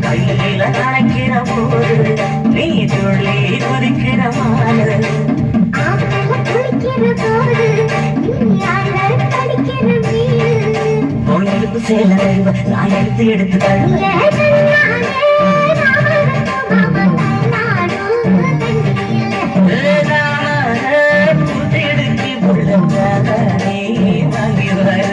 கையில கணக்கிற போது நீ சொல்லி குதிக்கிற மாறு கோயிலுக்கு சேல நான் எடுத்து எடுத்து புத்திடுக்கு புள்ளங்காக நீ வாங்கி வர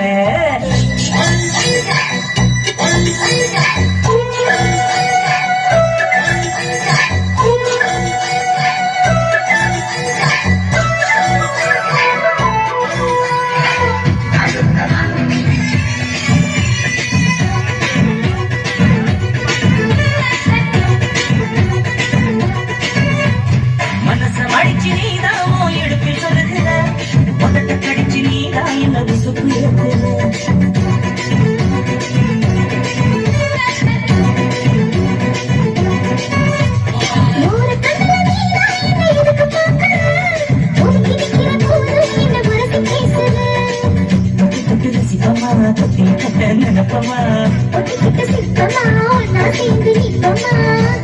நினைப்பமா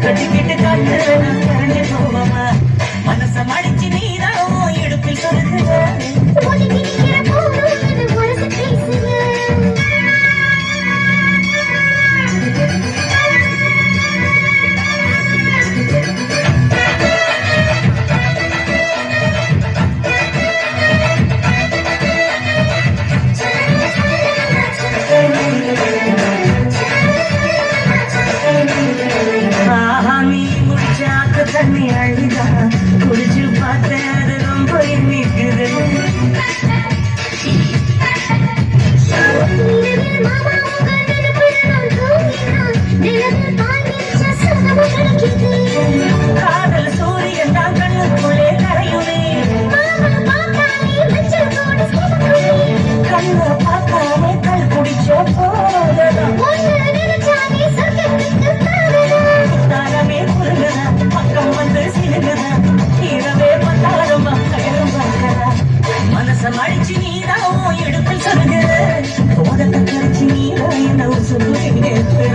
கட்டிக்கிட்டு காட்டு கரைஞ்சு போவமா மனச மடிச்சு நீதான் எடுப்பில் சொல்லுங்க தண்ணி அழிதா குடிச்சு பார்த்தேன் அது ரொம்ப இனிக்குது காதல் சூரியன் தான் கண்ணுக்குள்ளே கரையுமே கண்ணு பார்க்காம கல் குடிச்சோ போததான் தானமே குறுங்குதா பக்கம் வந்து சிலுங்குதா இரவே பத்தாரமா கயரும் பார்க்கறா மனச மடிச்சு நீதான் எடுப்பில் சொல்லுகிற உதட்ட கரைச்சு நீதான் என்ன சொல்லி நேர்த்துற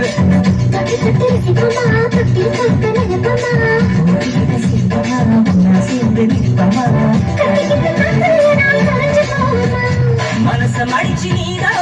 மனச மடிச்சு நீதான்